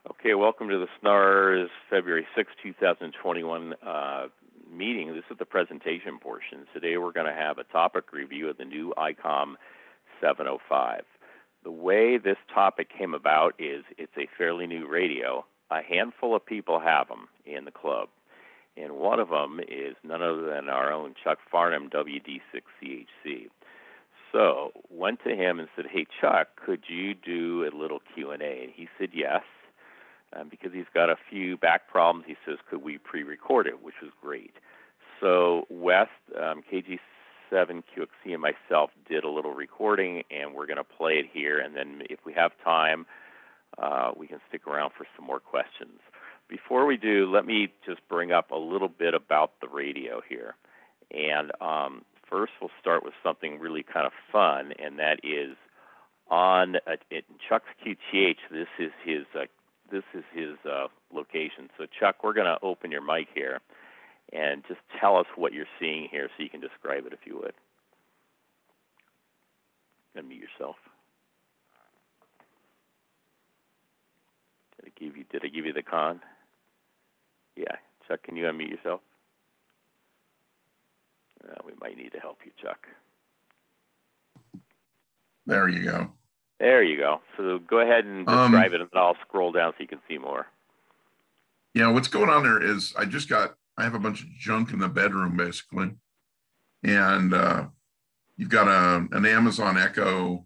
Okay, welcome to the SNARS February 6, 2021 meeting. This is the presentation portion. Today we're going to have a topic review of the new Icom 705. The way this topic came about is it's a fairly new radio. A handful of people have them in the club, and one of them is none other than our own Chuck Farnham, WD6CHC. So went to him and said, "Hey Chuck, could you do a little Q&A?" And he said yes. Because he's got a few back problems, he says, could we pre-record it, which was great. So Wes, KG7QXC, and myself did a little recording, and we're going to play it here. And then if we have time, we can stick around for some more questions. Before we do, let me just bring up a little bit about the radio here. And first, we'll start with something really kind of fun, and that is on Chuck's QTH. This is his location. So Chuck, we're going to open your mic here and just tell us what you're seeing here so you can describe it if you would. Unmute yourself. Did I give you the con? Yeah. Chuck, can you unmute yourself? We might need to help you, Chuck. There you go. There you go. So go ahead and describe it, and then I'll scroll down so you can see more. Yeah, what's going on there is I have a bunch of junk in the bedroom, basically. And you've got an Amazon Echo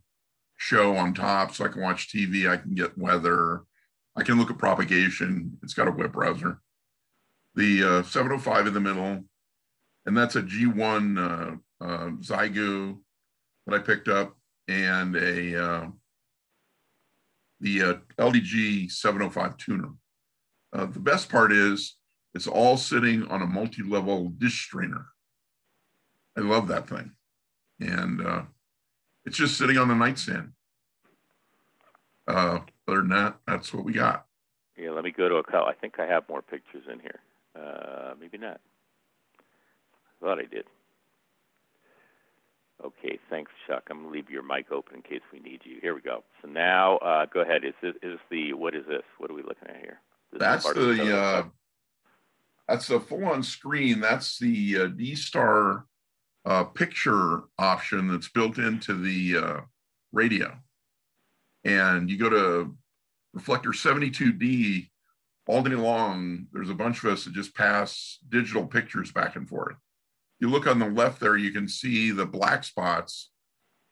show on top, so I can watch TV, I can get weather, I can look at propagation. It's got a web browser. The 705 in the middle, and that's a G1 Zygu that I picked up, and the LDG 705 tuner. The best part is it's all sitting on a multi-level dish strainer. I love that thing. And it's just sitting on the nightstand. Other than that, that's what we got. Yeah, let me go to a couple. I think I have more pictures in here. Maybe not. I thought I did. Okay, thanks, Chuck. I'm going to leave your mic open in case we need you. Here we go. So now, go ahead. What is this? What are we looking at here? That's the full-on screen. That's the D-Star picture option that's built into the radio. And you go to Reflector 72D all day long. There's a bunch of us that just pass digital pictures back and forth. You look on the left there, you can see the black spots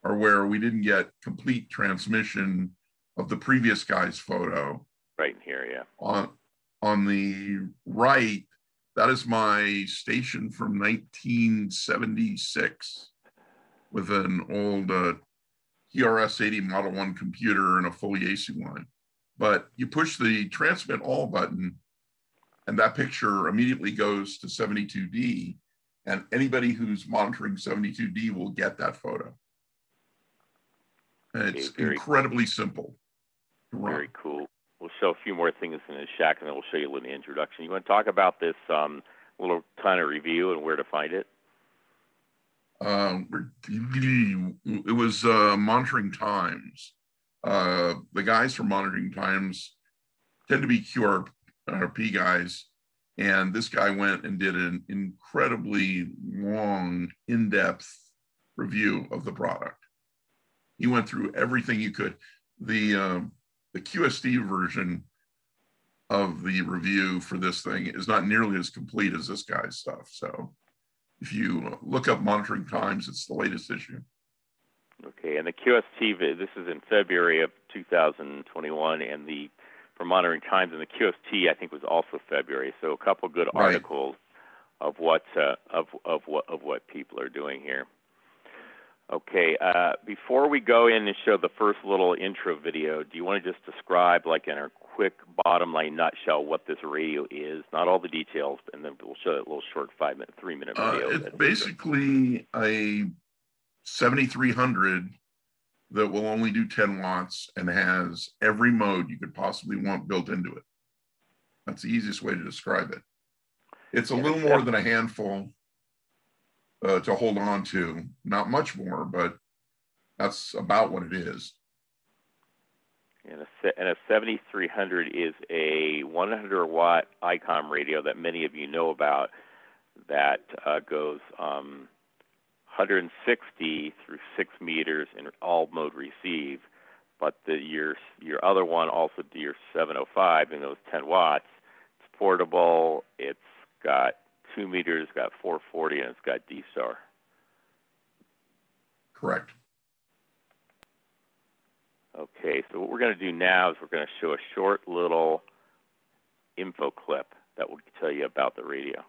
are where we didn't get complete transmission of the previous guy's photo. Right in here, yeah. On the right, that is my station from 1976 with an old TRS-80 Model 1 computer and a fully AC line. But you push the transmit all button, and that picture immediately goes to 72D. And anybody who's monitoring 72D will get that photo. And it's incredibly simple to run. Very cool. We'll show a few more things in the shack, and then we'll show you a little introduction. You want to talk about this little kind of review and where to find it? It was Monitoring Times. The guys from Monitoring Times tend to be QRP guys. And this guy went and did an incredibly long, in-depth review of the product. He went through everything you could. The QSD version of the review for this thing is not nearly as complete as this guy's stuff. So if you look up Monitoring Times, it's the latest issue. Okay, and the QST, this is in February of 2021, and for Monitoring Times, and the QST I think was also February. So a couple good articles of what people are doing here. Okay, before we go in and show the first little intro video, do you want to just describe, like in a quick bottom line nutshell, what this radio is? Not all the details, and then we'll show a little short 3-minute video. It's basically a 7300 that will only do 10 watts and has every mode you could possibly want built into it. That's the easiest way to describe it. It's a little more than a handful to hold on to. Not much more, but that's about what it is. And a 7300 is a 100-watt Icom radio that many of you know about that goes 160 through 6 meters in all mode receive. But your other one, also your 705, and those 10 watts, it's portable. It's got 2 meters, got 440, and it's got D-Star. Correct. Okay, so what we're going to do now is we're going to show a short little info clip that will tell you about the radio.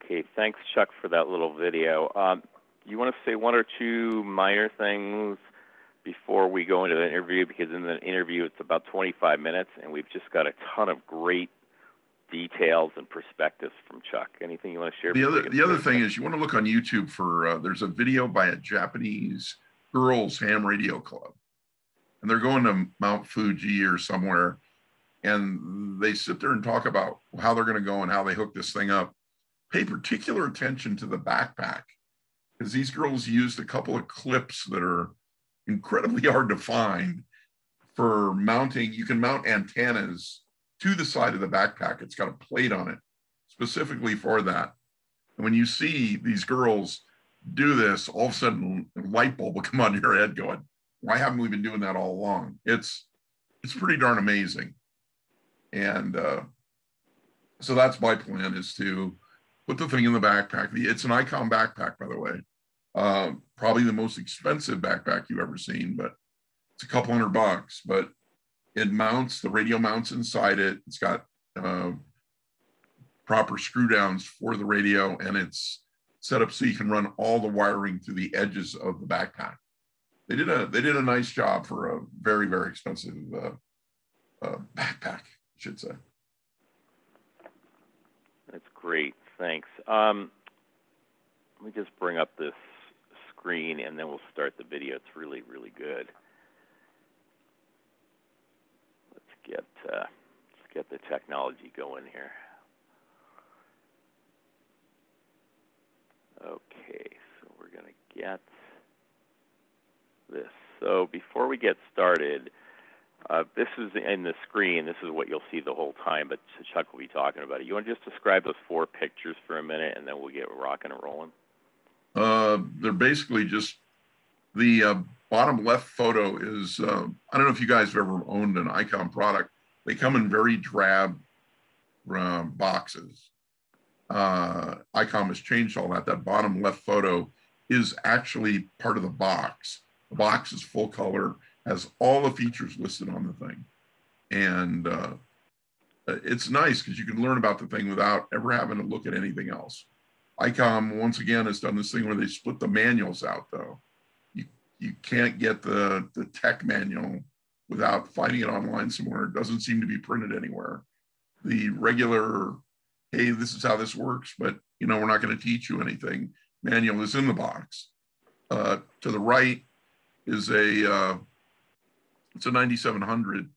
Okay, thanks, Chuck, for that little video. You want to say one or two minor things before we go into the interview? Because in the interview, it's about 25 minutes, and we've just got a ton of great details and perspectives from Chuck. Anything you want to share? The other thing is you want to look on YouTube for, there's a video by a Japanese girls ham radio club. And they're going to Mount Fuji or somewhere, and they sit there and talk about how they're going to go and how they hook this thing up. Pay particular attention to the backpack, because these girls used a couple of clips that are incredibly hard to find for mounting. You can mount antennas to the side of the backpack. It's got a plate on it specifically for that. And when you see these girls do this, all of a sudden a light bulb will come on your head going, why haven't we been doing that all along? It's pretty darn amazing. And so that's my plan, is to put the thing in the backpack. It's an Icom backpack, by the way. Probably the most expensive backpack you've ever seen, but it's a couple $100. But it mounts, the radio mounts inside it. It's got proper screw downs for the radio, and it's set up so you can run all the wiring through the edges of the backpack. They did a nice job for a very, very expensive backpack, I should say. That's great. Thanks. Let me just bring up this screen, and then we'll start the video. It's really, really good. Let's get the technology going here. Okay, so we're going to get this. So before we get started, This is in the screen. This is what you'll see the whole time, but Chuck will be talking about it. You want to just describe those 4 pictures for a minute, and then we'll get rocking and rolling? They're basically just the bottom left photo is, I don't know if you guys have ever owned an Icom product. They come in very drab boxes. Icom has changed all that. That bottom left photo is actually part of the box. The box is full color, has all the features listed on the thing. And it's nice because you can learn about the thing without ever having to look at anything else. Icom, once again, has done this thing where they split the manuals out, though. You can't get the tech manual without finding it online somewhere. It doesn't seem to be printed anywhere. The regular, hey, this is how this works, but you know, we're not going to teach you anything, manual is in the box. To the right is it's a 9700.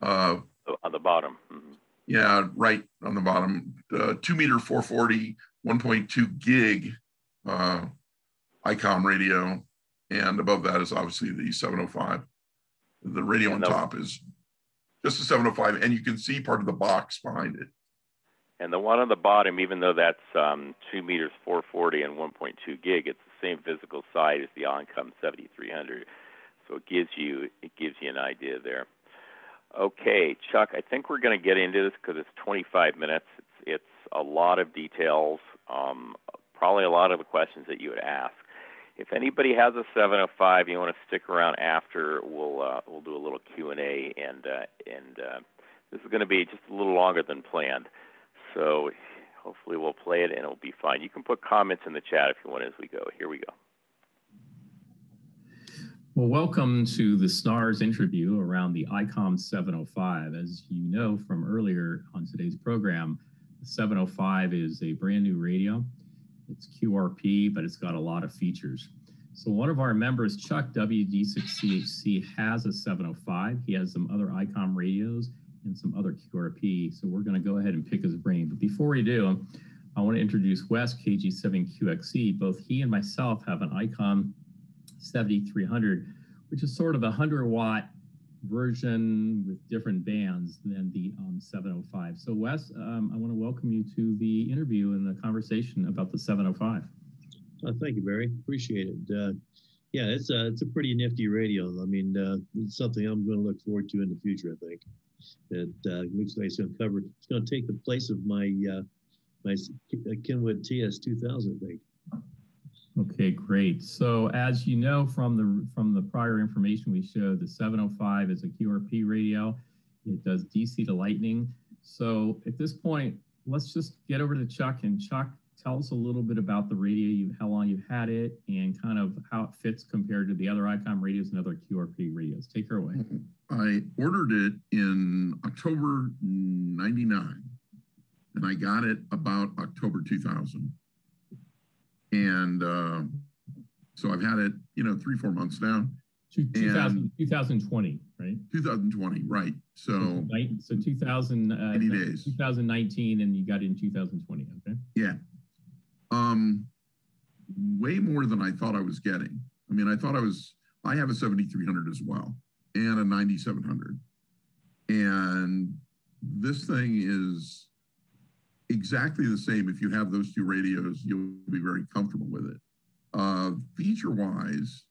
On the bottom. Mm-hmm. Yeah, right on the bottom. 2 meter 440, 1.2 gig Icom radio. And above that is obviously the 705. The radio on top is just a 705, and you can see part of the box behind it. And the one on the bottom, even though that's 2 meters 440 and 1.2 gig, it's the same physical size as the Icom 7300. So it gives you an idea there. Okay, Chuck, I think we're going to get into this because it's 25 minutes. It's a lot of details, probably a lot of the questions that you would ask. If anybody has a 705, you want to stick around after, we'll do a little Q&A, and this is going to be just a little longer than planned. So hopefully we'll play it and it'll be fine. You can put comments in the chat if you want as we go. Here we go. Well, welcome to the SNARS interview around the Icom 705. As you know from earlier on today's program, the 705 is a brand new radio. It's QRP, but it's got a lot of features. So one of our members, Chuck, WD6CHC, has a 705. He has some other Icom radios and some other QRP. So we're going to go ahead and pick his brain. But before we do, I want to introduce Wes, KG7QXE. Both he and myself have an Icom 7300, which is sort of a 100-watt version with different bands than the 705. So Wes, I want to welcome you to the interview and the conversation about the 705. Thank you, Barry. Appreciate it. Yeah, it's a pretty nifty radio. I mean, it's something I'm going to look forward to in the future, I think. It looks like it's going to take the place of my my Kenwood TS2000, I think. Okay, great. So as you know from the prior information we showed, the 705 is a QRP radio. It does DC to lightning. So at this point, let's just get over to Chuck. And Chuck, tell us a little bit about the radio, how long you've had it, and kind of how it fits compared to the other Icom radios and other QRP radios. Take her away. I ordered it in October '99, and I got it about October 2000. And so I've had it, 3-4 months now. 2020, right? 2020, right. So 2000, 80 days. 2019, and you got it in 2020, okay? Yeah. Way more than I thought I was getting. I mean, I have a 7300 as well, and a 9700. And this thing is exactly the same. If you have those two radios, you'll be very comfortable with it. Feature-wise,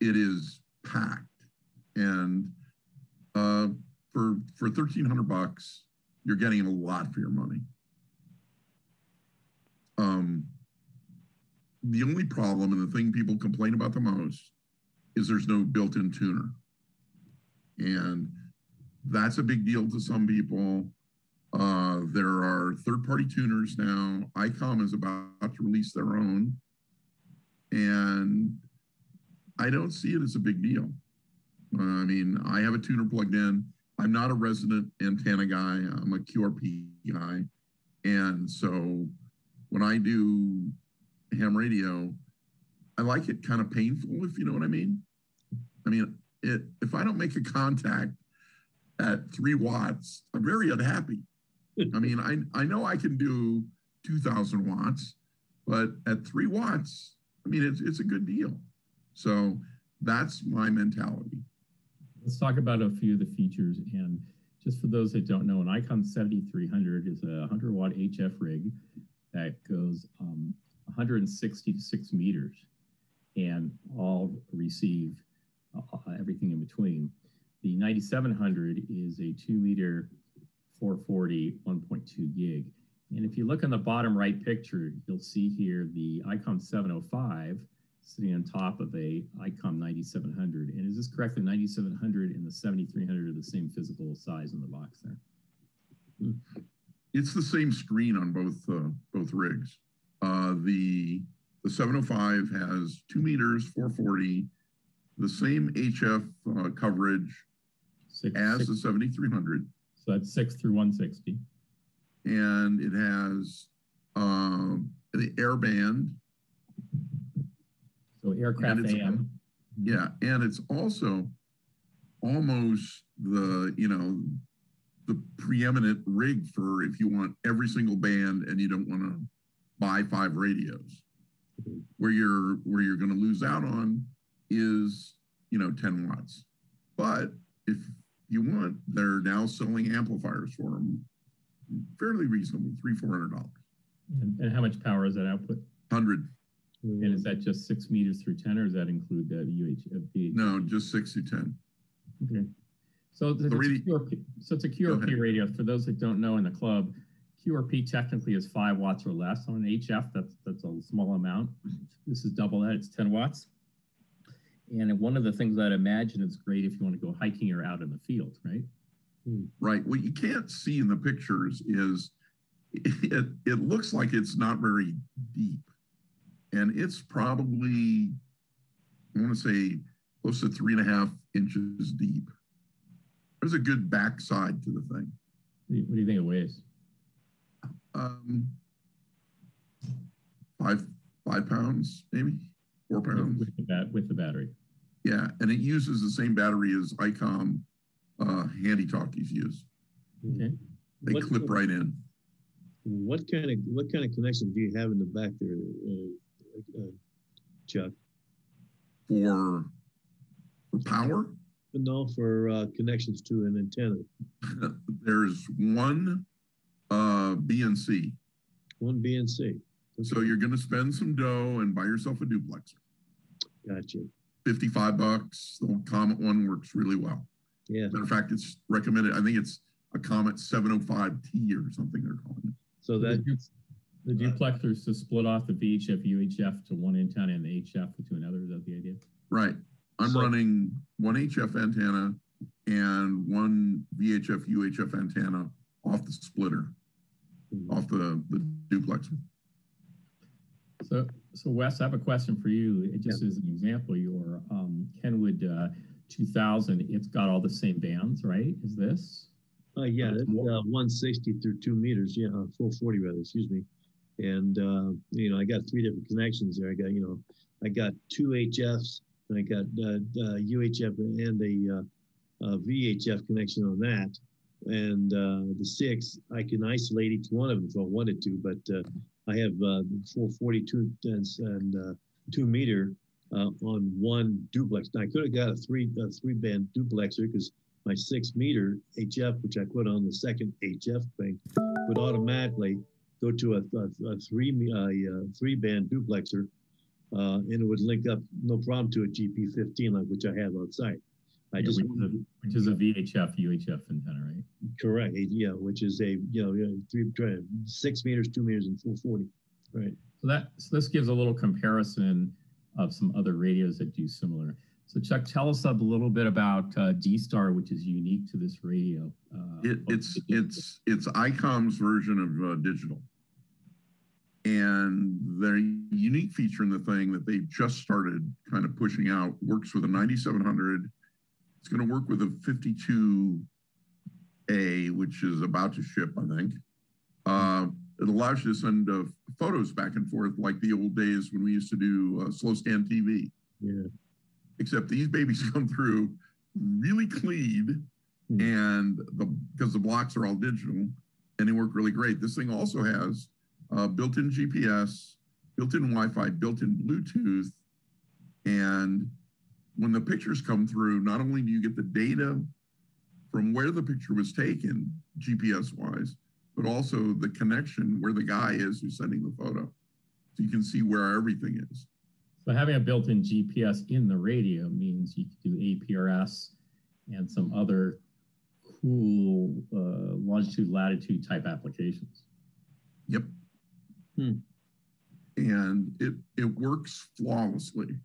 it is packed, and for $1,300, you're getting a lot for your money. The only problem, and the thing people complain about the most, is there's no built-in tuner, and that's a big deal to some people. There are third-party tuners now. Icom is about to release their own, and I don't see it as a big deal. I mean, I have a tuner plugged in. I'm not a resident antenna guy. I'm a QRP guy. And so when I do ham radio, I like it kind of painful, if you know what I mean. I mean, if I don't make a contact at 3 watts, I'm very unhappy. I mean, I know I can do 2,000 watts, but at 3 watts, I mean, it's a good deal. So that's my mentality. Let's talk about a few of the features. And just for those that don't know, an Icom 7300 is a 100-watt HF rig that goes 160 to 6 meters and all receive everything in between. The 9700 is a 2-meter 440 1.2 gig. And if you look on the bottom right picture, you'll see here the Icom 705 sitting on top of a Icom 9700. And is this correct? The 9700 and the 7300 are the same physical size in the box there? It's the same screen on both rigs. The 705 has 2 meters, 440, the same HF coverage as the 7300. So that's 6 through 160. And it has the air band. So aircraft AM. Yeah, and it's also almost the the preeminent rig for if you want every single band and you don't want to buy 5 radios. Where you're going to lose out on is 10 watts. But if you want, they're now selling amplifiers for them fairly reasonable, $300-400. And how much power is that output? 100. And is that just 6 meters through 10, or does that include the VHF? No, just 6 through 10. Okay. So it's a QRP radio. For those that don't know in the club, QRP technically is 5 watts or less. On an HF, that's a small amount. This is double that, it's 10 watts. And one of the things I'd imagine is great if you want to go hiking or out in the field, right? Right. What you can't see in the pictures is it looks like it's not very deep. And it's probably, I want to say, close to 3.5 inches deep. There's a good backside to the thing. What do you think it weighs? 5 pounds, maybe 4 pounds. With the battery. Yeah, and it uses the same battery as Icom handy talkies use. Okay. They clip right in. What kind of connection do you have in the back there, Chuck? For power? No, for connections to an antenna. There's one BNC. One BNC. Okay. So you're going to spend some dough and buy yourself a duplexer. Gotcha. $55. The Comet one works really well. Yeah. Matter of fact, it's recommended. I think it's a Comet 705T or something they're calling it. So that the duplexers to split off the VHF, UHF to one antenna and the HF to another. Is that the idea? Right. I'm running one HF antenna and one VHF, UHF antenna off the splitter, off the duplexer. So Wes, I have a question for you. It just as an example, your Kenwood 2000, it's got all the same bands, right? Is this? Yeah, that's 160 through 2 meters. Yeah, 440 rather. Excuse me. And I got 3 different connections there. I got 2 HFs, and I got UHF and a VHF connection on that. And the 6, I can isolate each one of them if I wanted to, but I have 442 and 2 meter on one duplex. Now, I could have got a three band duplexer because my 6 meter HF, which I put on the second HF thing, would automatically go to a 3 band duplexer, and it would link up no problem to a GP15, like which I have outside. Which is a VHF UHF antenna, right? Correct. Yeah, which is a 6 meters, 2 meters, and 440. Right. So this gives a little comparison of some other radios that do similar. So Chuck, tell us a little bit about D-Star, which is unique to this radio. It's Icom's version of digital. And the unique feature in the thing that they just started kind of pushing out works with a 9700. It's going to work with a 52A, which is about to ship, I think. It allows you to send photos back and forth like the old days when we used to do slow scan TV. Yeah. Except these babies come through really clean, and because the blocks are all digital, and they work really great. This thing also has built-in GPS, built-in Wi-Fi, built-in Bluetooth, and when the pictures come through, not only do you get the data from where the picture was taken, GPS wise, but also the connection where the guy is who's sending the photo. So you can see where everything is. So having a built-in GPS in the radio means you can do APRS and some other cool longitude, latitude type applications. Yep. And it works flawlessly.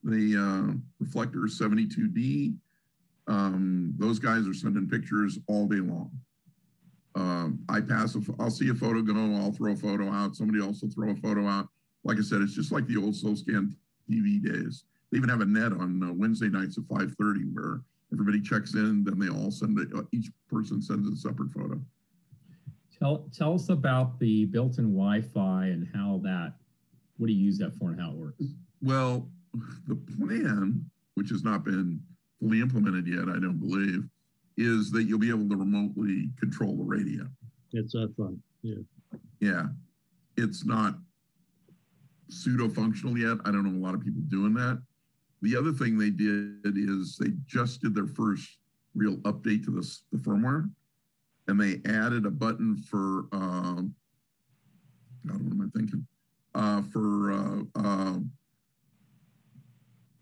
The reflector is 72D. Those guys are sending pictures all day long. I'll see a photo go, I'll throw a photo out. Somebody else will throw a photo out. Like I said, it's just like the old slow scan TV days. They even have a net on Wednesday nights at 5:30 where everybody checks in, then they all send it. Each person sends a separate photo. Tell us about the built-in Wi-Fi and how that, what do you use that for and how it works? Well, the plan, which has not been fully implemented yet, I don't believe, is that you'll be able to remotely control the radio. It's not fun. Yeah. Yeah. It's not pseudo-functional yet. I don't know a lot of people doing that. The other thing they did is they just did their first real update to the firmware, and they added a button for, God, what am I thinking?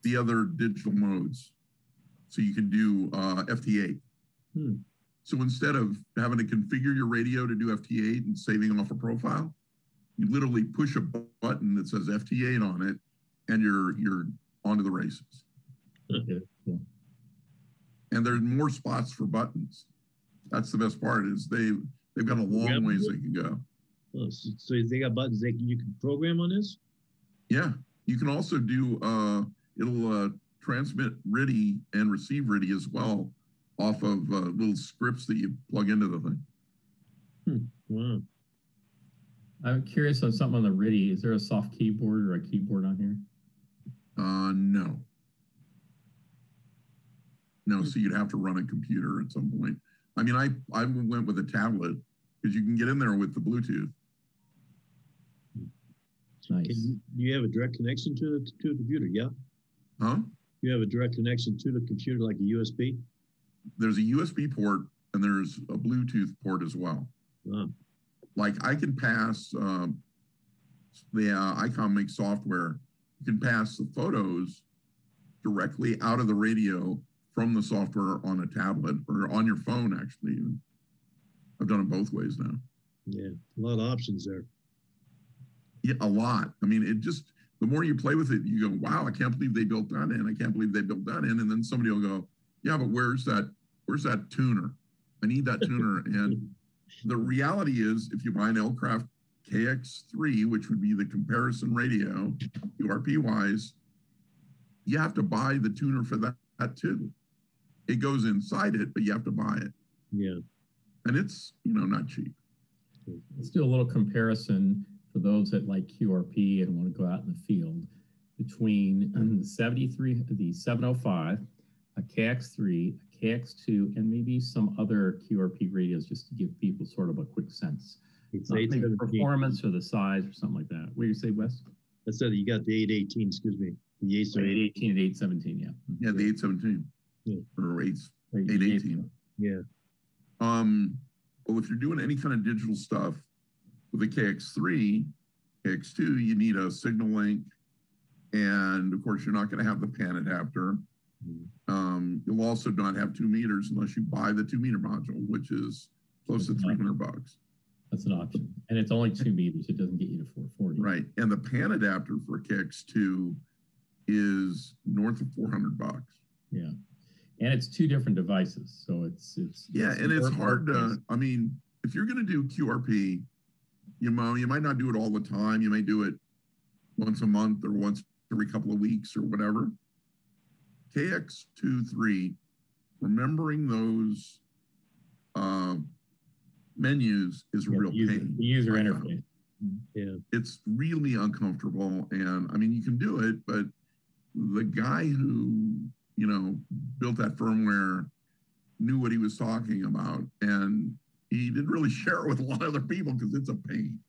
The other digital modes. So you can do FT8. So instead of having to configure your radio to do FT8 and saving off a profile, you literally push a button that says FT8 on it, and you're onto the races. Okay, cool. And there's more spots for buttons. That's the best part, is they've got a long ways they can go. Oh, so they got buttons you can program on this? Yeah, you can also do it'll transmit RIDI and receive RIDI as well off of little scripts that you plug into the thing. Wow. I'm curious on something on the RIDI. Is there a soft keyboard or a keyboard on here? No. No, so you'd have to run a computer at some point. I mean, I went with a tablet because you can get in there with the Bluetooth. Nice. Do you have a direct connection to the computer? Yeah. Huh? You have a direct connection to the computer, like a USB? There's a USB port and there's a Bluetooth port as well. Wow. Like I can pass, the Icom makes software. You can pass the photos directly out of the radio from the software on a tablet or on your phone, actually. Even. I've done it both ways now. Yeah, a lot of options there. Yeah, a lot. I mean, it just, the more you play with it, you go, wow, I can't believe they built that in. I can't believe they built that in. And then somebody will go, yeah, but where's that tuner? I need that tuner. And the reality is, if you buy an L-Craft KX3, which would be the comparison radio, URP wise, you have to buy the tuner for that too. It goes inside it, but you have to buy it. Yeah. And it's, not cheap. Let's do a little comparison for those that like QRP and want to go out in the field between the 705, a KX3, a KX2, and maybe some other QRP radios, just to give people sort of a quick sense. It's maybe performance or the size or something like that. What do you say, Wes? I said you got the 818, excuse me. The 818 and 817, yeah. Yeah, the 817. Yeah. Or 818. Yeah. Well, if you're doing any kind of digital stuff with a KX3, KX2, you need a signal link. And of course, you're not going to have the PAN adapter. You'll also not have 2 meters unless you buy the 2 meter module, which is close to $300. That's an option. And it's only 2 meters. It doesn't get you to 440. Right. And the PAN adapter for a KX2 is north of $400. Yeah. And it's 2 different devices. So it's yeah, and it's hard to, I mean, if you're going to do QRP, you might not do it all the time. You may do it once a month or once every couple of weeks or whatever. KX2-3, remembering those menus is a real pain. The user interface. Yeah. It's really uncomfortable. And I mean, you can do it, but the guy who, built that firmware knew what he was talking about. And he didn't really share it with a lot of other people because it's a pain.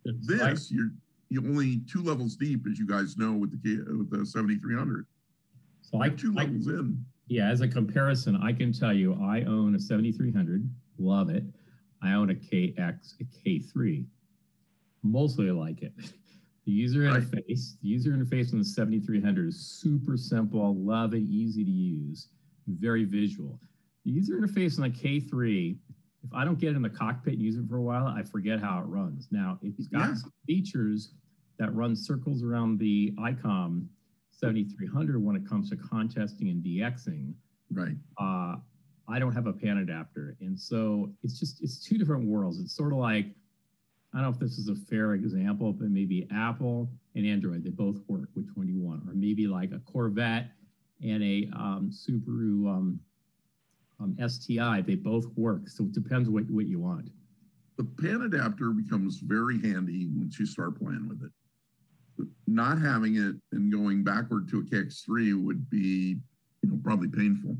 You're only 2 levels deep, as you guys know, with the 7300. So We're two levels in. Yeah, as a comparison, I can tell you I own a 7300, love it. I own a K3, mostly like it. The user interface on the 7300 is super simple, love it, easy to use, very visual. The user interface on the K3, if I don't get in the cockpit and use it for a while, I forget how it runs. Now, it's got some features that run circles around the Icom 7300 when it comes to contesting and DXing. Right. I don't have a pan adapter. And so it's two different worlds. It's sort of like, I don't know if this is a fair example, but maybe Apple and Android, they both work. Which one do you want? Or maybe like a Corvette and a Subaru STI, they both work. So it depends what you want. The pan adapter becomes very handy once you start playing with it. Not having it and going backward to a KX3 would be, probably painful.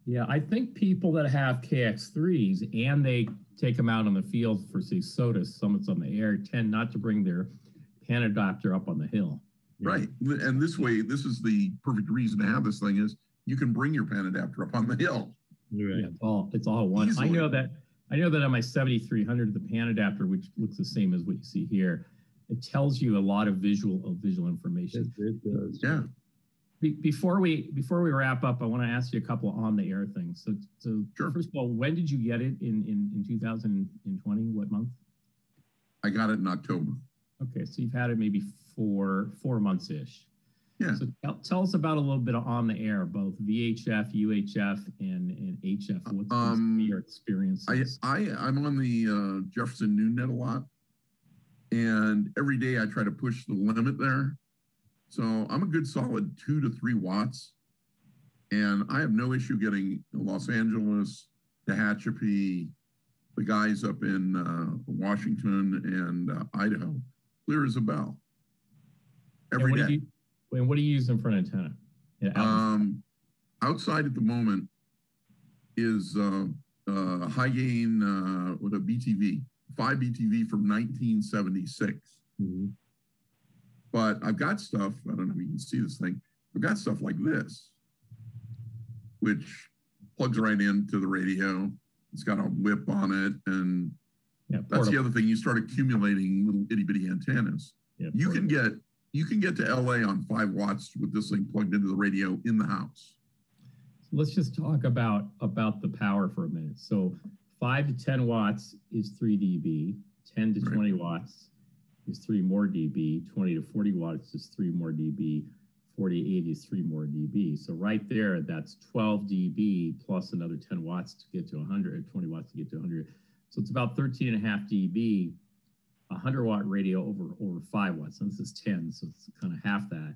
Yeah, I think people that have KX3s and they take them out on the field for, say, SOTA, summits on the air, tend not to bring their pan adapter up on the hill. Right. And this way, this is the perfect reason to have this thing is you can bring your pan adapter up on the hill. Right. Yeah, it's all one. Easily. I know that on my 7300, the pan adapter, which looks the same as what you see here, it tells you a lot of visual information. It does. Yeah. Before we wrap up, I want to ask you a couple on the air things. So sure. First of all, when did you get it in 2020? What month? I got it in October. Okay, so you've had it maybe four months ish. Yeah. So tell us about a little bit on the air, both VHF, UHF, and HF. What's your experiences? I'm on the Jefferson NoonNet a lot, and every day I try to push the limit there. So I'm a good solid 2 to 3 watts, and I have no issue getting Los Angeles, Tehachapi, the guys up in Washington and Idaho, clear as a bell. Every day. What do you use in front antenna? Outside at the moment is high gain with a BTV, 5 BTV from 1976. Mm-hmm. But I've got stuff, I don't know if you can see this thing, I've got stuff like this, which plugs right into the radio. It's got a whip on it, and that's the other thing. You start accumulating little itty bitty antennas. Yeah, you can get to LA on 5 watts with this thing plugged into the radio in the house. So let's just talk about the power for a minute. So 5 to 10 watts is 3 dB, 10 to 20 watts is 3 more dB, 20 to 40 watts is 3 more dB, 40 to 80 is 3 more dB. So right there, that's 12 dB plus another 10 watts to get to 100, 20 watts to get to 100. So it's about 13.5 dB, a 100-watt radio over 5 watts. And this is 10, so it's kind of half that.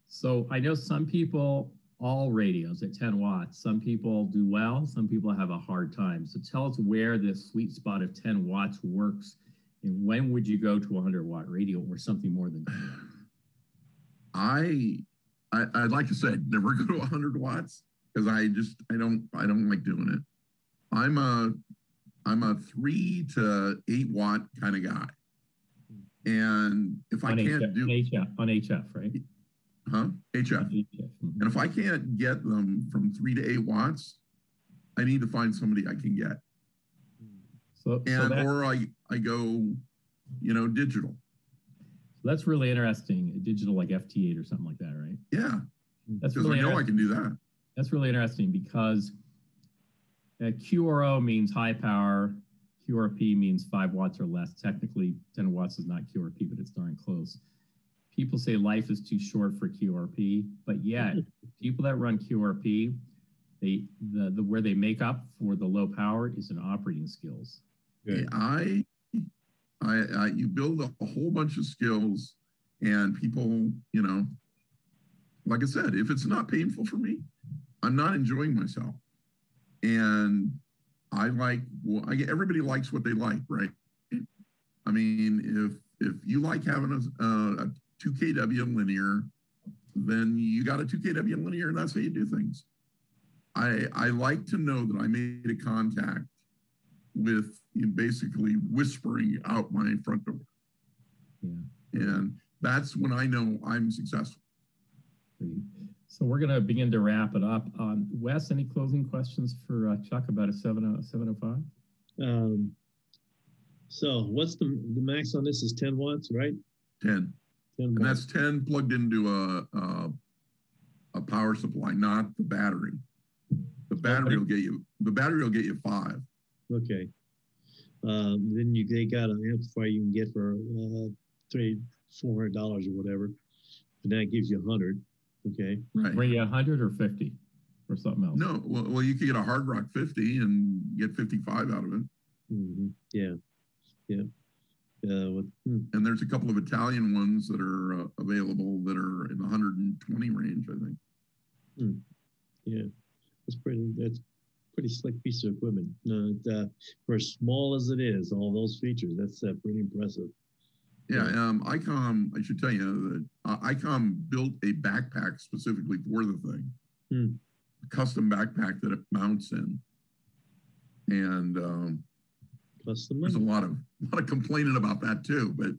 So I know some people, all radios at 10 watts, some people do well, some people have a hard time. So tell us where this sweet spot of 10 watts works. And when would you go to a 100-watt radio or something more than that? I'd like to say I'd never go to 100 watts because I don't like doing it. I'm a 3 to 8 watt kind of guy, and if I can't do on HF, right? HF. Mm-hmm. And if I can't get them from 3 to 8 watts, I need to find somebody I can get. Or I go, digital. So that's really interesting. Digital like FT8 or something like that, right? Yeah. That's really I can do that. That's really interesting because QRO means high power. QRP means 5 watts or less. Technically, 10 watts is not QRP, but it's darn close. People say life is too short for QRP, but yet people that run QRP, where they make up for the low power is in operating skills. Good. You build a whole bunch of skills, and people, like I said, if it's not painful for me, I'm not enjoying myself. And everybody likes what they like, right? I mean, if you like having a 2 kW linear, then you got a 2 kW linear, and that's how you do things. I like to know that I made a contact with basically whispering out my front door. Yeah. And that's when I know I'm successful. So we're going to begin to wrap it up. Wes, any closing questions for Chuck about a 705? So what's the max on this is 10 watts, right? 10. 10 and watts. that's 10 plugged into a power supply, not the battery. The battery will get you 5. Okay. Then they got an amplifier you can get for $400 or whatever, and that gives you 100. Okay. Right. Were you 100 or 50 or something else? No. Well, you could get a Hard Rock 50 and get 55 out of it. Mm-hmm. Yeah. Yeah. And there's a couple of Italian ones that are available that are in the 120 range, I think. Yeah, that's pretty slick piece of equipment. For as small as it is, all those features, that's pretty impressive. Yeah, Icom, I should tell you that Icom built a backpack specifically for the thing, a custom backpack that it mounts in, and there's a lot of complaining about that too. But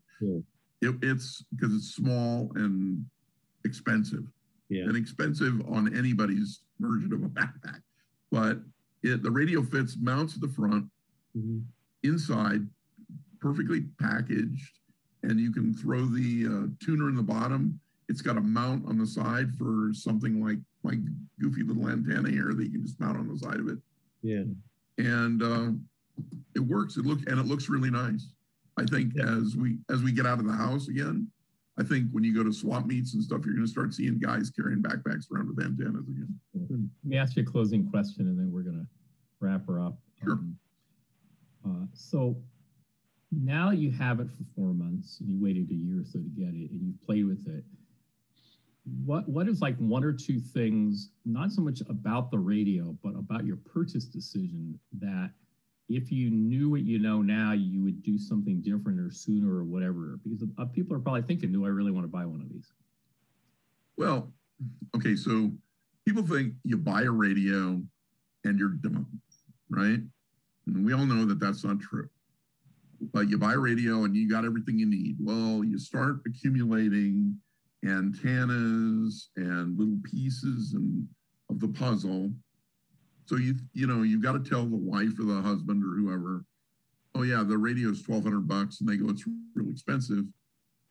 it's because it's small and expensive, and expensive on anybody's version of a backpack. But the radio mounts at the front, inside, perfectly packaged. And you can throw the tuner in the bottom. It's got a mount on the side for something like my goofy little antenna here that you can just mount on the side of it. Yeah. And it works. It looks really nice. I think as we get out of the house again, I think when you go to swap meets and stuff, you're going to start seeing guys carrying backpacks around with antennas again. Let me ask you a closing question, and then we're going to wrap her up. Sure. So now you have it for 4 months, and you waited a year or so to get it, and you've played with it. What is like one or two things, not so much about the radio, but about your purchase decision, that if you knew what you know now, you would do something different or sooner or whatever? Because people are probably thinking, do I really want to buy one of these? Well, okay, so people think you buy a radio and you're done, right? And we all know that that's not true. But you buy a radio and you got everything you need. Well, you start accumulating antennas and little pieces of the puzzle. So you've got to tell the wife or the husband or whoever, oh yeah, the radio is $1,200, and they go, it's really expensive.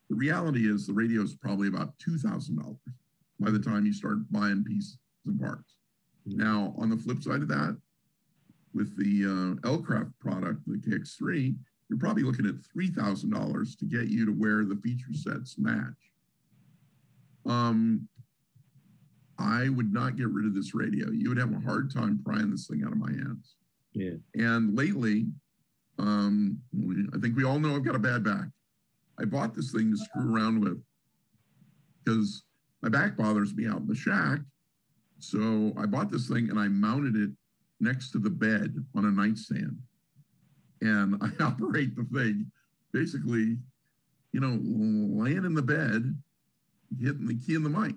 The reality is the radio is probably about $2,000 by the time you start buying pieces and parts. Now, on the flip side of that, with the L-Craft product, the KX3, you're probably looking at $3,000 to get you to where the feature sets match. I would not get rid of this radio. You would have a hard time prying this thing out of my hands. Yeah. And lately, I think we all know I've got a bad back. I bought this thing to screw around with because my back bothers me out in the shack. So I bought this thing and I mounted it next to the bed on a nightstand. And I operate the thing basically, laying in the bed, hitting the key in the mic.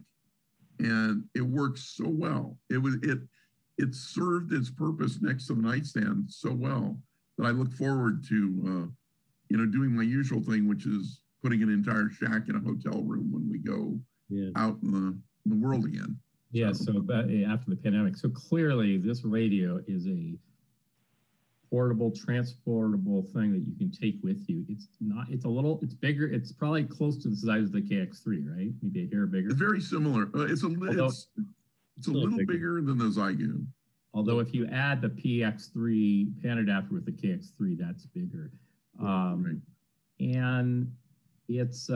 And it works so well. It served its purpose next to the nightstand so well that I look forward to, doing my usual thing, which is putting an entire shack in a hotel room when we go out in the world again. Yeah, so after the pandemic. So clearly this radio is a portable, transportable thing that you can take with you. It's bigger. It's probably close to the size of the KX3, right? Maybe a hair bigger. It's very similar. It's a little bigger than the Zygoon. Although if you add the PX3 pan adapter with the KX3, that's bigger. Right. And it's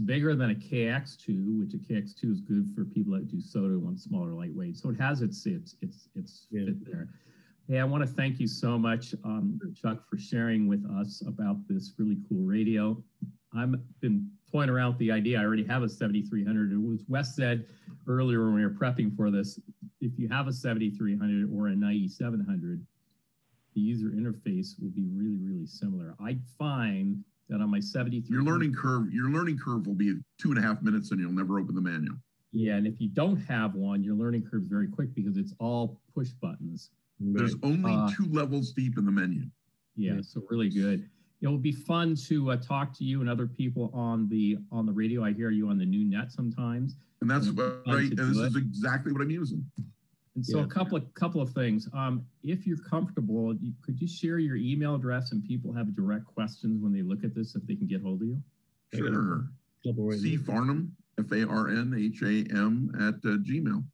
bigger than a KX2, which a KX2 is good for people that do SOTA, want smaller, lightweight. So it has its fit there. Hey, I want to thank you so much, Chuck, for sharing with us about this really cool radio. I've been toying around with the idea. I already have a 7300. It was Wes said earlier when we were prepping for this, if you have a 7300 or an IE-700, the user interface will be really, really similar. I find that on my 7300, your learning curve will be 2.5 minutes, and you'll never open the manual. Yeah, and if you don't have one, your learning curve is very quick because it's all push buttons. There's only 2 levels deep in the menu. Yeah, so really good. it will be fun to talk to you and other people on the radio. I hear you on the new net sometimes. And that's right. And this is exactly what I'm using. And so a couple of things. If you're comfortable, could you share your email address and people have direct questions when they look at this, if they can get hold of you? Sure. C Farnham, Farnham at Gmail.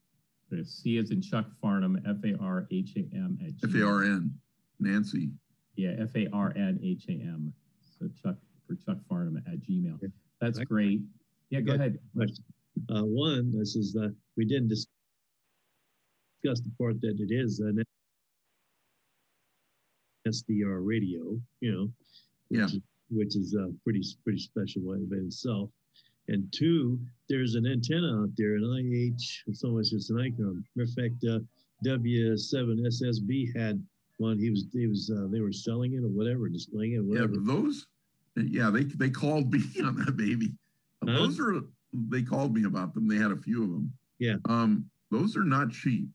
C as in Chuck Farnham, Farham at Gmail. Farn, Nancy. Yeah, Farnham. So Chuck Farnham at Gmail. That's great. Yeah, go ahead. One, this is we didn't discuss the part that it is an SDR radio, which is pretty special by itself. And two, there's an antenna out there, an IH, it's almost just an Icom. Matter of fact, W7SSB had one. They were selling it or whatever, displaying it or whatever. Yeah, but those, they called me on that baby. Those they called me about them. They had a few of them. Yeah. Those are not cheap.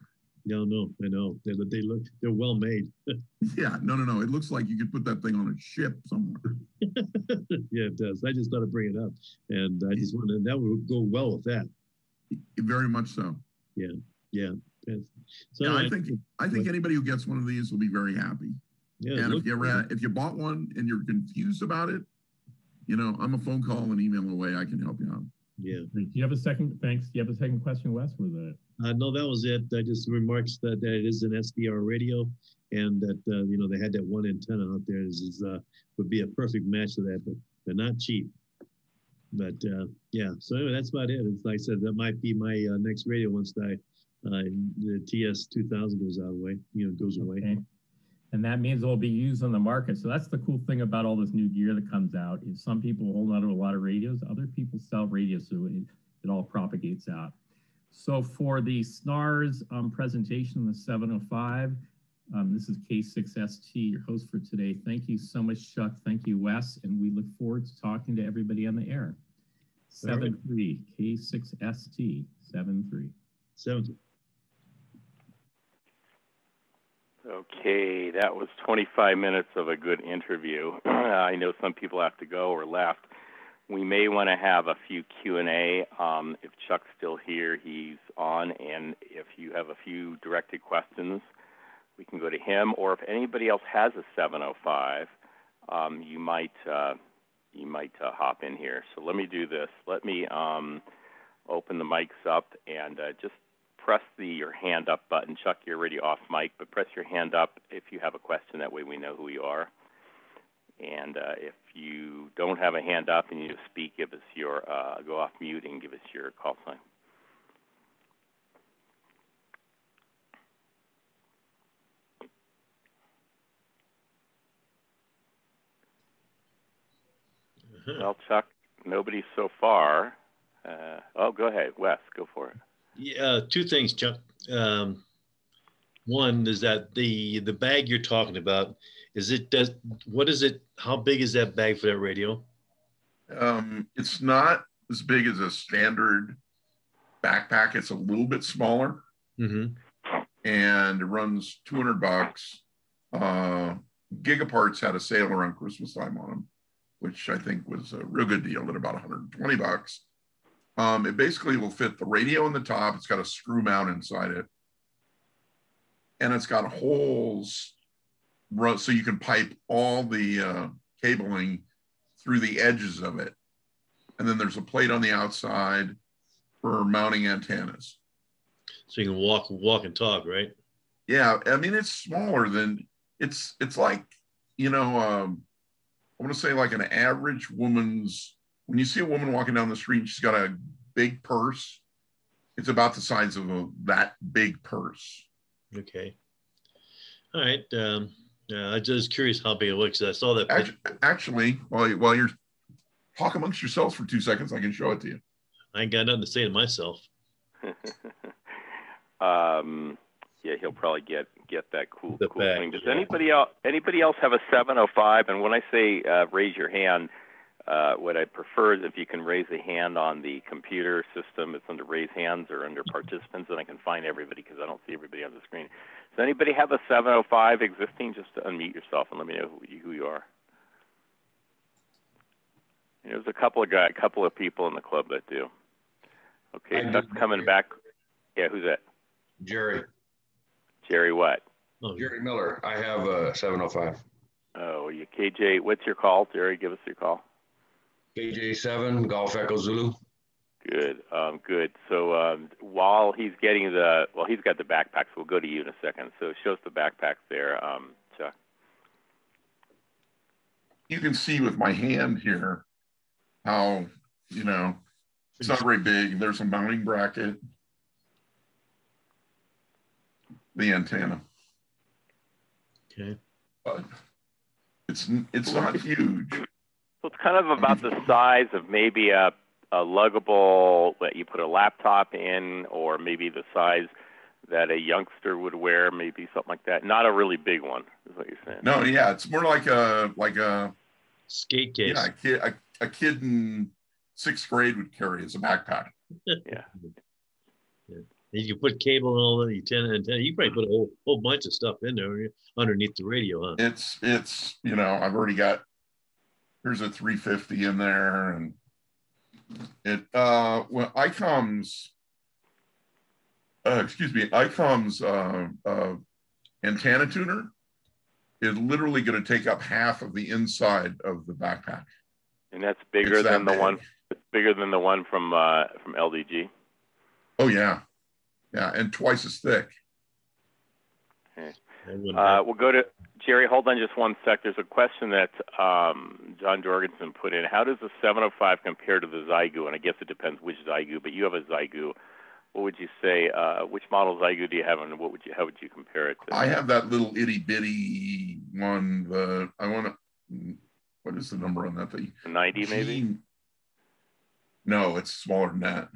No, I know. They're well made. Yeah, no. It looks like you could put that thing on a ship somewhere. Yeah, it does. I just thought I'd bring it up, and I just wanted that would go well with that. Very much so. Yeah. So yeah, I think anybody who gets one of these will be very happy. Yeah. And if you bought one and you're confused about it, I'm a phone call and email away. I can help you out. Yeah. Do you have a second? Thanks. Do you have a second question, Wes? Or that? No, that was it. I just remarks that it is an SDR radio, and that they had that one antenna out there. This would be a perfect match to that, but they're not cheap. But yeah, so anyway, that's about it. It's like I said, that might be my next radio once the TS2000 goes away. Okay. And that means it will be used on the market. So that's the cool thing about all this new gear that comes out is some people hold on to a lot of radios, other people sell radios, so it all propagates out. So for the SNARS presentation, the 705, this is K6ST, your host for today. Thank you so much, Chuck. Thank you, Wes. And we look forward to talking to everybody on the air. 7.3, K6ST, 7.3. 7.3. Okay, that was 25 minutes of a good interview. I know some people have to go or left. We may want to have a few Q&A. If Chuck's still here, he's on. And if you have a few directed questions, we can go to him. Or if anybody else has a 705, you might hop in here. So let me do this. Let me open the mics up and just press your hand up button. Chuck, you're already off mic, but press your hand up if you have a question. That way we know who you are. And if you don't have a hand up and you just speak, give us your, go off mute and give us your call sign. Well, Chuck, nobody so far. Go ahead, Wes, go for it. Yeah, two things, Chuck. One is that the bag you're talking about, what is it? How big is that bag for that radio? It's not as big as a standard backpack. It's a little bit smaller, and it runs $200. Gigaparts had a sale around Christmas time on them, which I think was a real good deal at about $120. It basically will fit the radio on the top. It's got a screw mount inside it, and it's got holes so you can pipe all the cabling through the edges of it. And then there's a plate on the outside for mounting antennas. So you can walk and talk, right? Yeah, I mean, it's smaller than, it's like, I want to say like an average woman's, when you see a woman walking down the street, she's got a big purse. It's about the size of that big purse. Okay. All right. I'm just curious how big it looks. I saw that. Actually, while you're talk amongst yourselves for 2 seconds, I can show it to you. I ain't got nothing to say to myself. Yeah, he'll probably get that cool bag, thing. Does anybody else have a 705? And when I say raise your hand, what I prefer is if you can raise a hand on the computer system. It's under raise hands or under participants, and I can find everybody because I don't see everybody on the screen. Does anybody have a 705 existing? Just to unmute yourself and let me know who you are. There's a couple of people in the club that do. Okay, Chuck's coming back. Yeah, who's that? Jerry. Jerry what? Oh, Jerry Miller. I have a 705. Oh, you KJ. What's your call, Jerry? Give us your call. KJ7 Golf Echo Zulu. Good. Good. So while he's getting he's got the backpacks. We'll go to you in a second. So show us the backpacks there, Chuck. You can see with my hand here how, you know, it's not very big. There's a mounting bracket, the antenna. okay. But it's not huge. So it's kind of about the size of maybe a luggable that you put a laptop in, or maybe the size that a youngster would wear, maybe something like that. Not a really big one, is what you're saying. No, yeah, it's more like a Skate case. Yeah, a kid in 6th grade would carry as a backpack. Yeah. You can put cable and all the antenna. You probably put a whole bunch of stuff in there underneath the radio, huh? It's you know, I've already got, there's a 350 in there, and it well, Icom's antenna tuner is literally going to take up half of the inside of the backpack. And that's bigger than the one. It's bigger than the one from LDG. Oh yeah, yeah, and twice as thick. Okay. We'll go to Jerry. Hold on just one sec. There's a question that John Jorgensen put in. How does the 705 compare to the Zygu? And I guess it depends which Zygu, but you have a Zygu. What would you say? Which model Zygu do you have, and how would you compare it to? I have that little itty bitty one. What is the number on that thing? 90 maybe? No, it's smaller than that.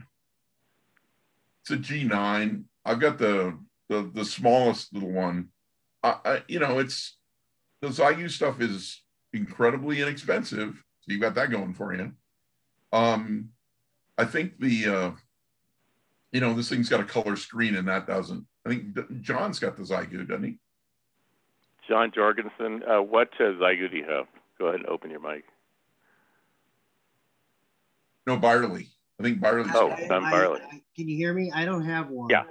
It's a G9. I've got the smallest little one. You know, it's the Zygu stuff is incredibly inexpensive, so you got that going for you. I think you know, this thing's got a color screen and that doesn't. I think John's got the Zygu, doesn't he? John Jorgensen, what Zygu do you have? Go ahead and open your mic. No, Byerly. I think Byerly. Oh, Don Byerly. Can you hear me? I don't have one. Yeah.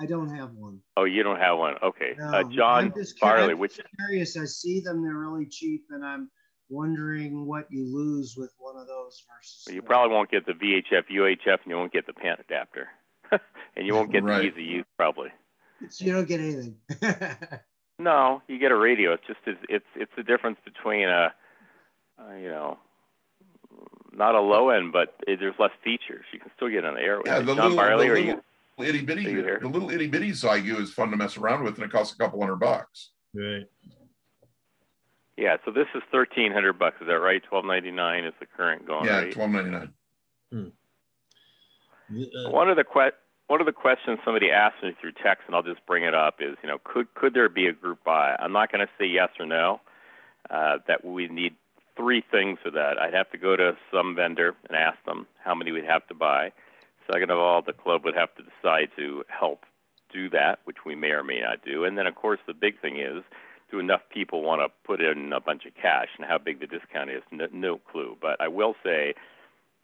I don't have one. Oh, you don't have one. Okay. No, John Byerly, I'm just curious. I see them; they're really cheap, and I'm wondering what you lose with one of those versus. Well, you probably won't get the VHF, UHF, and you won't get the PAN adapter, and you won't get the easy use probably. So you don't get anything. No, you get a radio. It's just it's the difference between you know, not a low end, but there's less features. You can still get on the air with it. John Byerly, are you? Itty bitty, the little itty bitty Zygu is fun to mess around with, and it costs a couple $100. Right. Yeah, so this is $1,300. Is that right? $1,299 is the current going rate. Yeah, $1,299. One of the questions somebody asked me through text, and I'll just bring it up, is, you know, could there be a group buy? I'm not going to say yes or no. That we need 3 things for that. I'd have to go to some vendor and ask them how many we'd have to buy. Second of all, the club would have to decide to help do that, which we may or may not do. And then, of course, the big thing is, do enough people want to put in a bunch of cash? And how big the discount is, no clue. But I will say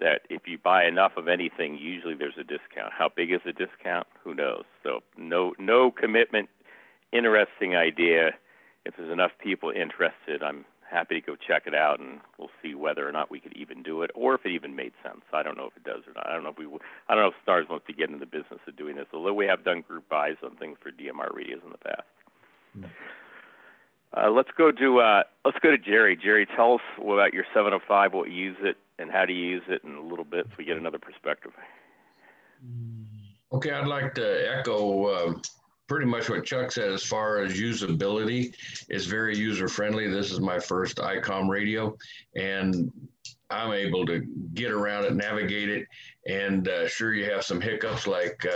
that if you buy enough of anything, usually there's a discount. How big is the discount? Who knows? So no commitment, interesting idea. If there's enough people interested, I'm happy to go check it out, and we'll see whether or not we could even do it, or if it even made sense. I don't know if it does or not. I don't know if SNARS wants to get in the business of doing this, although we have done group buys on things for DMR radios in the past. Let's go to Jerry. Jerry, tell us about your 705, what you use it, and how do you use it in a little bit, so we get another perspective. Okay, I'd like to echo pretty much what Chuck said as far as usability. It's very user-friendly. This is my first Icom radio, and I'm able to get around it, navigate it, and sure, you have some hiccups like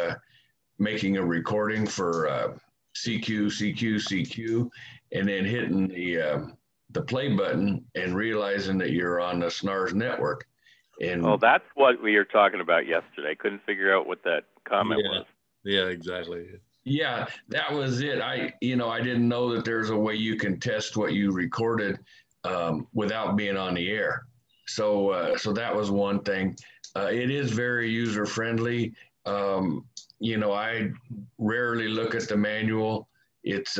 making a recording for CQ, and then hitting the play button and realizing that you're on the SNARS network. And that's what we were talking about yesterday. I couldn't figure out what that comment was. Yeah, exactly. Yeah, that was it. I didn't know that there's a way you can test what you recorded without being on the air. So that was one thing. It is very user friendly. I rarely look at the manual. It's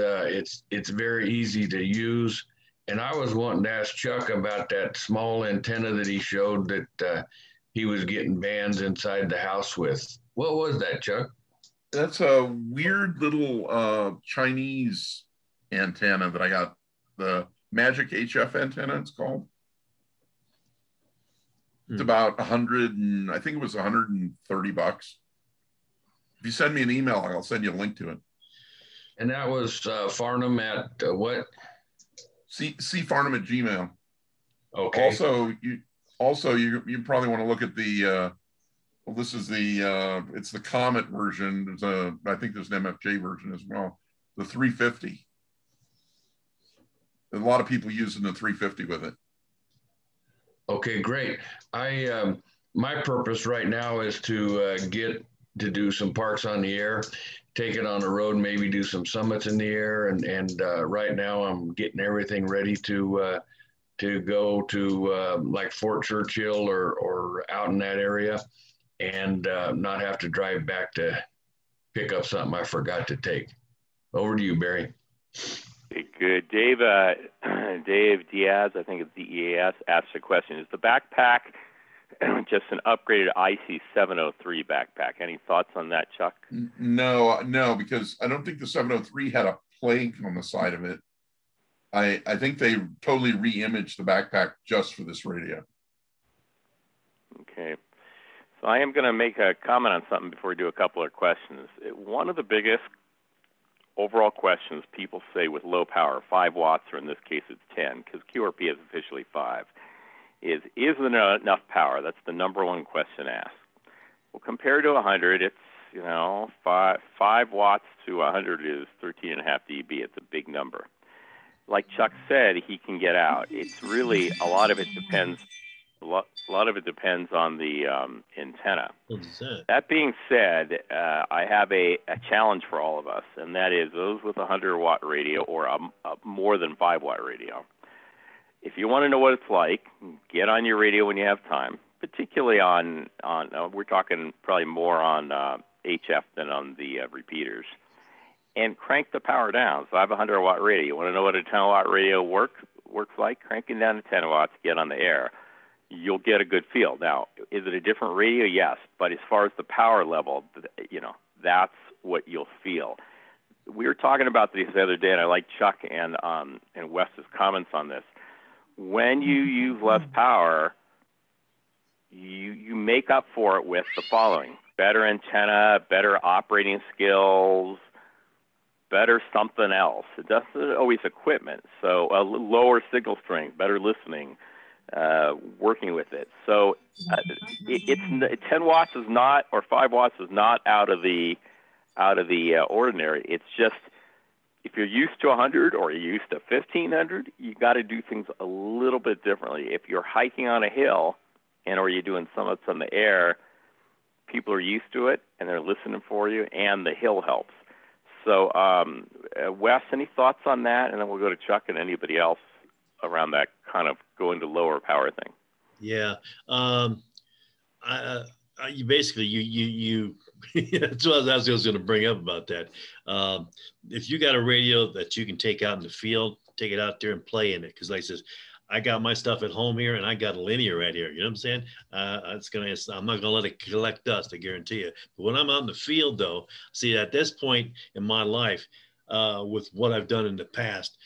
very easy to use. And I was wanting to ask Chuck about that small antenna that he showed that he was getting bands inside the house with. What was that, Chuck? That's a weird little Chinese antenna that I got. The Magic HF antenna, it's called. It's about 100 and I think it was 130 bucks. If you send me an email, I'll send you a link to it. And that was Farnham at what? See Farnham at Gmail. Okay. Also, you probably want to look at the. This is it's the Comet version. I think there's an MFJ version as well. The 350. A lot of people using the 350 with it. Okay, great. My purpose right now is to get to do some parks on the air, take it on the road, maybe do some summits in the air, and right now I'm getting everything ready to go to like Fort Churchill or out in that area, and not have to drive back to pick up something I forgot to take. Over to you, Barry. Good. Dave Diaz, I think it's DEAS, asked a question. Is the backpack just an upgraded IC-703 backpack? Any thoughts on that, Chuck? No, because I don't think the 703 had a plank on the side of it. I think they totally re-imaged the backpack just for this radio. Okay. So I am going to make a comment on something before we do a couple of questions. One of the biggest overall questions people say with low power, 5 watts, or in this case it's 10, because QRP is officially 5, is there enough power? That's the number one question asked. Well, compared to 100, it's, 5 watts to 100 is 13.5 dB. It's a big number. Like Chuck said, he can get out. It's really, a lot of it depends on the antenna. That being said, I have a challenge for all of us, and that is those with a 100-watt radio or a more than 5-watt radio. If you want to know what it's like, get on your radio when you have time, particularly on we're talking probably more on HF than on the repeaters, and crank the power down. So I have a 100-watt radio. You want to know what a 10-watt radio works like? Cranking down to 10 watts, get on the air. You'll get a good feel. Now, is it a different radio? Yes. But as far as the power level, that's what you'll feel. We were talking about this the other day, and I like Chuck and Wes's comments on this. When you use less power, you make up for it with the following: better antenna, better operating skills, better something else. It doesn't always equipment. So a lower signal strength, better listening, working with it. So it's 10 watts is not, or 5 watts is not out of the ordinary. It's just, if you're used to 100 or you're used to 1500, you got to do things a little bit differently. If you're hiking on a hill or you're doing summits on the air, people are used to it and they're listening for you, and the hill helps. So, Wes, any thoughts on that? And then we'll go to Chuck and anybody else around that kind of going to lower power thing. Yeah. You basically, that's what I was going to bring up about that. If you got a radio that you can take out in the field, take it out there and play in it. Because like I says, I got my stuff at home here and I got a linear right here. You know what I'm saying? I'm not going to let it collect dust, I guarantee you. But when I'm out in the field though, see, at this point in my life, with what I've done in the past,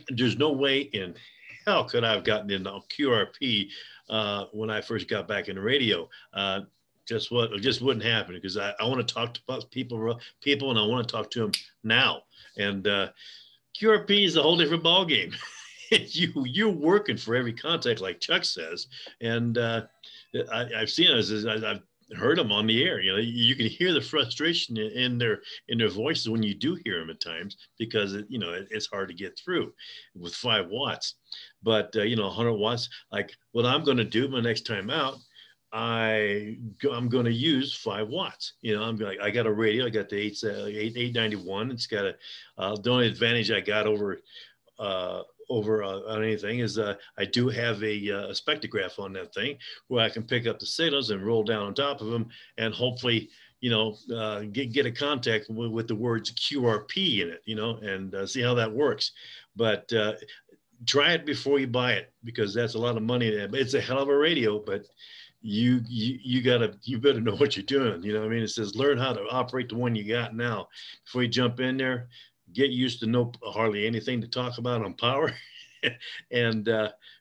there's no way in hell could I have gotten into QRP when I first got back in the radio. Just wouldn't happen, because I want to talk to people, and I want to talk to them now. And QRP is a whole different ballgame. You're working for every contact, like Chuck says, and I've seen it. I've heard them on the air. You can hear the frustration in their voices when you do hear them at times, because it's hard to get through with 5 watts. But 100 watts, like what I'm going to do my next time out, I'm going to use 5 watts. I got a radio. I got the 891. It's got the only advantage I got over over on anything is I do have a spectrograph on that thing where I can pick up the signals and roll down on top of them and hopefully, you know, get a contact with the words QRP in it, you know, and see how that works. But try it before you buy it, because that's a lot of money. It's a hell of a radio, but you better know what you're doing. You know what I mean? It says learn how to operate the one you got now. Before you jump in there, get used to know hardly anything to talk about on power, and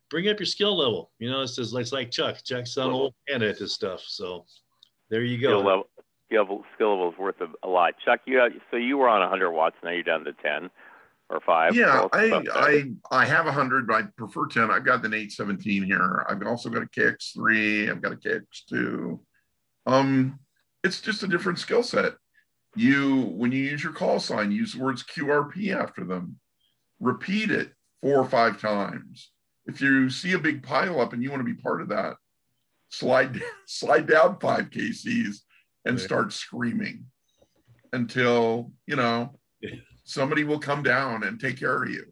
bring up your skill level. You know, it says it's like Chuck. Chuck's on old hand at this stuff. So there you go. Skill level is worth a lot. Chuck, so you were on 100 watts. Now you're down to 10 or 5. Yeah, I have 100, but I prefer 10. I've got an 817 here. I've also got a KX3. I've got a KX2. It's just a different skill set. When you use your call sign, use the words QRP after them. Repeat it 4 or 5 times. If you see a big pile up and you want to be part of that, slide down 5 kcs and start screaming until, you know, somebody will come down and take care of you.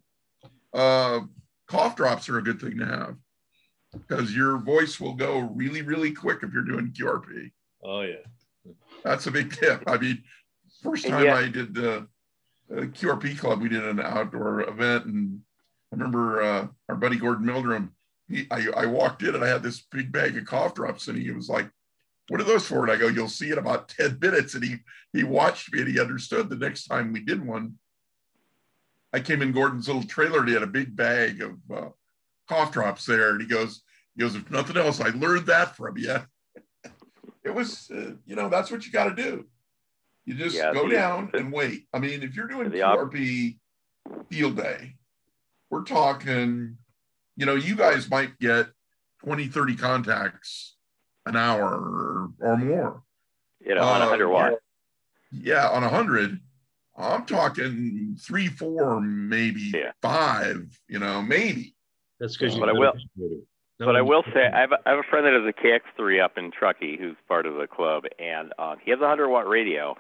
Cough drops are a good thing to have because your voice will go really, really quick if you're doing QRP. Oh, yeah. That's a big tip. I mean, first time I did the QRP club, we did an outdoor event, and I remember our buddy Gordon Mildrum, I walked in and I had this big bag of cough drops, and he was like, "What are those for?" And I go, "You'll see in about 10 minutes. And he watched me and he understood. The next time we did one, I came in Gordon's little trailer and he had a big bag of cough drops there. And he goes, "If nothing else, I learned that from you." It was, you know, that's what you got to do. You just go down and wait. I mean, if you're doing QRP field day, we're talking, you know, you guys might get 20, 30 contacts an hour or more. You know, on 100 watts. Yeah, on 100, I'm talking 3, 4, maybe 5, you know, maybe. That's because But I will say, I have a friend that has a KX3 up in Truckee who's part of the club, and he has a 100-watt radio,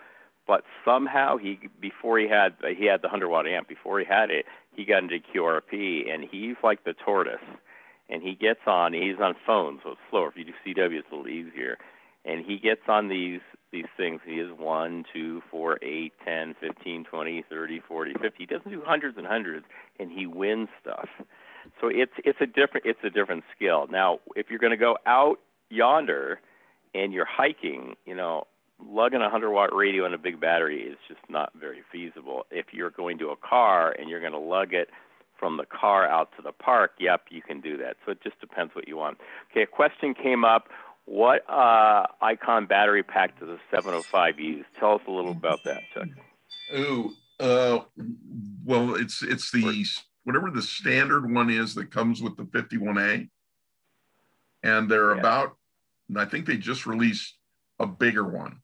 but somehow he had the 100-watt amp. Before he had it, he got into QRP, and he's like the tortoise. And he gets on, he's on phones, so it's slower. If you do CW, it's a little easier. And he gets on these things. He is 1, 2, 4, 8, 10, 15, 20, 30, 40, 50. He doesn't do hundreds and hundreds, and he wins stuff. So it's a different skill. Now, if you're going to go out yonder and you're hiking, you know, lugging a 100-watt radio and a big battery is just not very feasible. If you're going to a car and you're going to lug it from the car out to the park, yep, you can do that. So it just depends what you want. Okay, a question came up. What Icom battery pack does a 705 use? Tell us a little about that, Chuck. Well, it's the whatever the standard one is that comes with the 51A, and they're about, and I think they just released a bigger one.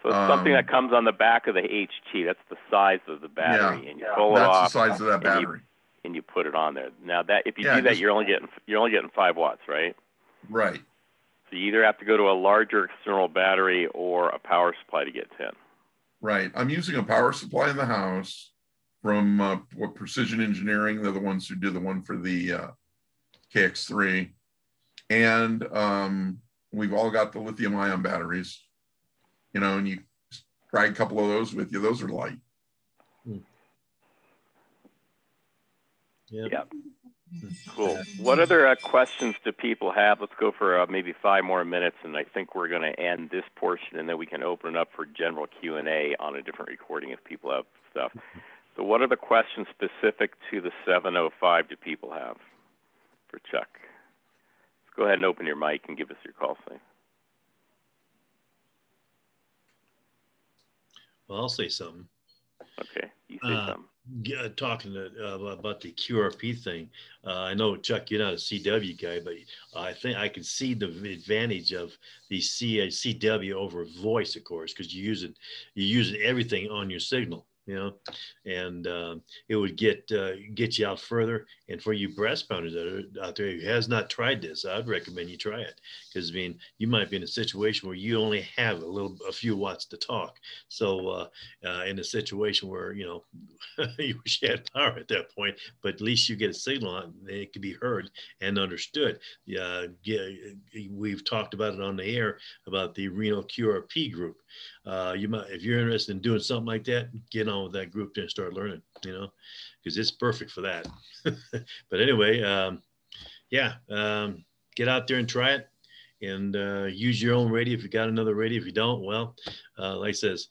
So it's something that comes on the back of the HT. That's the size of the battery, and you pull it off. That's the size of that battery, and you put it on there. Now that if you do that, you're only getting 5 watts, right? Right. So you either have to go to a larger external battery or a power supply to get 10. Right. I'm using a power supply in the house from Precision Engineering. They're the ones who did the one for the KX3, and we've all got the lithium-ion batteries. You know, and you drag a couple of those with you. Those are light. Yeah. Cool. What other questions do people have? Let's go for maybe 5 more minutes, and I think we're going to end this portion, and then we can open it up for general Q&A on a different recording if people have stuff. So what are the questions specific to the 705 do people have for Chuck? Let's go ahead and open your mic and give us your call sign. Well, I'll say something. Okay, you say something. Talking about the QRP thing, I know, Chuck, you're not a CW guy, but I think I can see the advantage of the CW over voice, of course, because you're using everything on your signal. you know, and it would get you out further. And for you brass pounders that are out there who has not tried this, I'd recommend you try it, because I mean, you might be in a situation where you only have a few watts to talk. So in a situation where, you know, you wish you had power at that point, but at least you get a signal on and it can be heard and understood. We've talked about it on the air about the Reno QRP group. You might, if you're interested in doing something like that, get on with that group there and start learning, you know, because it's perfect for that. But anyway, get out there and try it, and use your own radio if you got another radio. If you don't, well, like I says,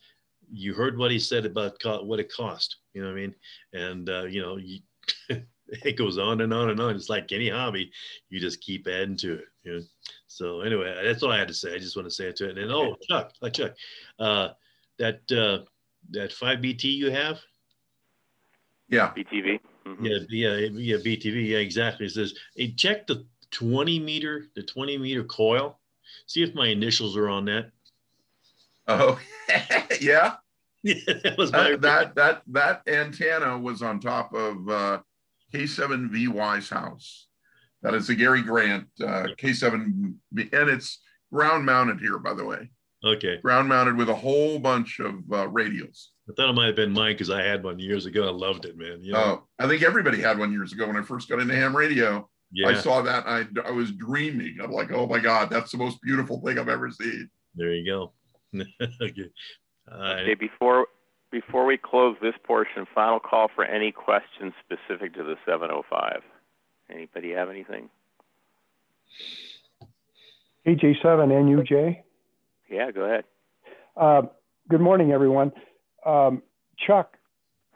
you heard what he said about what it cost, you know what I mean? And, you know, it goes on and on and on. It's like any hobby, you just keep adding to it, you know? So anyway, that's all I had to say. I just want to say it to it. And oh, Chuck, that 5BT you have? Yeah. BTV? Mm-hmm. Yeah, BTV. Yeah, exactly. It says, hey, check the 20 meter coil. See if my initials are on that. Oh, yeah. That was my that antenna was on top of K7VY's house. That is the Gary Grant K7, and it's ground mounted here, by the way. Okay. Ground mounted with a whole bunch of radios. I thought it might have been mine because I had one years ago. I loved it, man. You know? Oh, I think everybody had one years ago when I first got into ham radio. Yeah. I saw that. I was dreaming. I'm like, oh my God, that's the most beautiful thing I've ever seen. There you go. Okay. Okay, before we close this portion, final call for any questions specific to the 705. Anybody have anything? AJ7NUJ. Yeah, go ahead. Good morning, everyone. Chuck,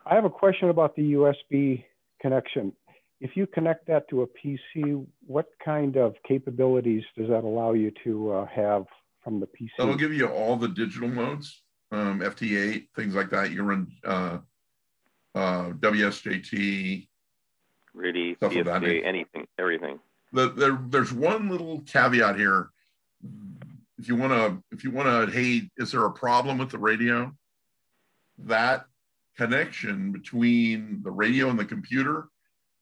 I have a question about the USB connection. If you connect that to a PC, what kind of capabilities does that allow you to have from the PC? That'll give you all the digital modes, FT8, things like that. You can run WSJT, RIDI, PSK, anything, everything. There's one little caveat here. If you want to, hey, is there a problem with the radio? That connection between the radio and the computer,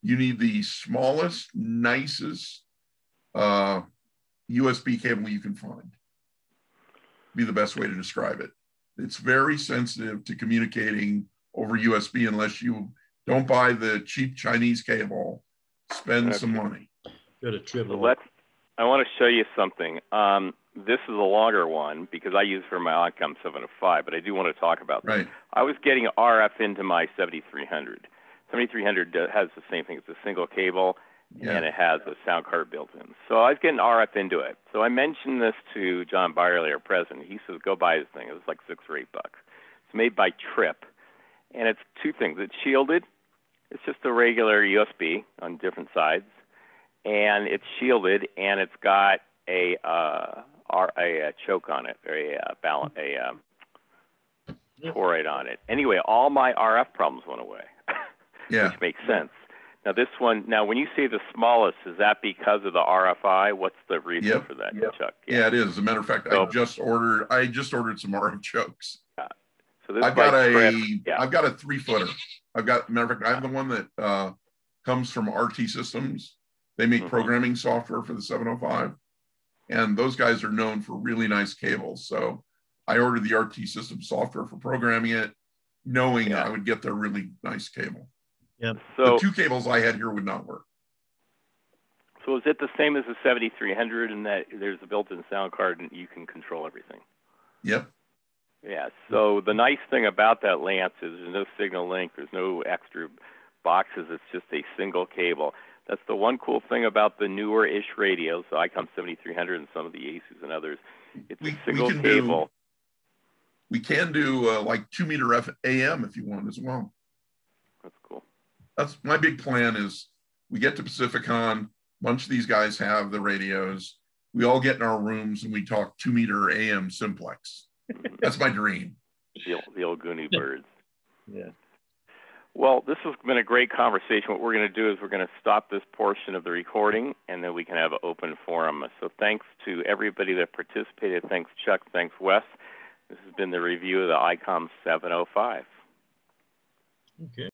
you need the smallest, nicest USB cable you can find. Be the best way to describe it. It's very sensitive to communicating over USB unless you don't buy the cheap Chinese cable. Spend some money. Go to triple. I want to show you something. This is a longer one because I use it for my Icom 705, but I do want to talk about this. Right. I was getting RF into my 7300. 7300 has the same thing. It's a single cable, and it has a sound card built in. So I was getting RF into it. So I mentioned this to John Byerly, our president. He says, go buy this thing. It was like $6 or $8. It's made by Trip, and it's two things. It's shielded. It's just a regular USB on different sides, and it's shielded, and it's got a choke on it, or a cord on it. Anyway, all my RF problems went away, which makes sense. Now this one, when you say the smallest, is that because of the RFI? What's the reason for that, Chuck? Yeah, it is. As a matter of fact, I just ordered some RF chokes. So this I've got a 3-footer. Matter of fact, I have the one that comes from RT Systems. They make programming software for the 705, and those guys are known for really nice cables. So I ordered the RT Systems software for programming it, knowing I would get their really nice cable. Yep. So the 2 cables I had here would not work. So is it the same as the 7300 in that there's a built-in sound card and you can control everything? Yep. Yeah. So the nice thing about that, Lance, is there's no signal link. There's no extra boxes. It's just a single cable. That's the one cool thing about the newer-ish radios, the Icom 7300 and some of the Asus and others. It's a single cable. We can do like 2-meter AM if you want as well. That's cool. That's my big plan is we get to Pacificon, a bunch of these guys have the radios. We all get in our rooms and we talk 2-meter AM simplex. That's my dream. The old Goonie birds. Yeah. Well, this has been a great conversation. What we're going to do is we're going to stop this portion of the recording, and then we can have an open forum. So thanks to everybody that participated. Thanks, Chuck. Thanks, Wes. This has been the review of the Icom 705. Okay.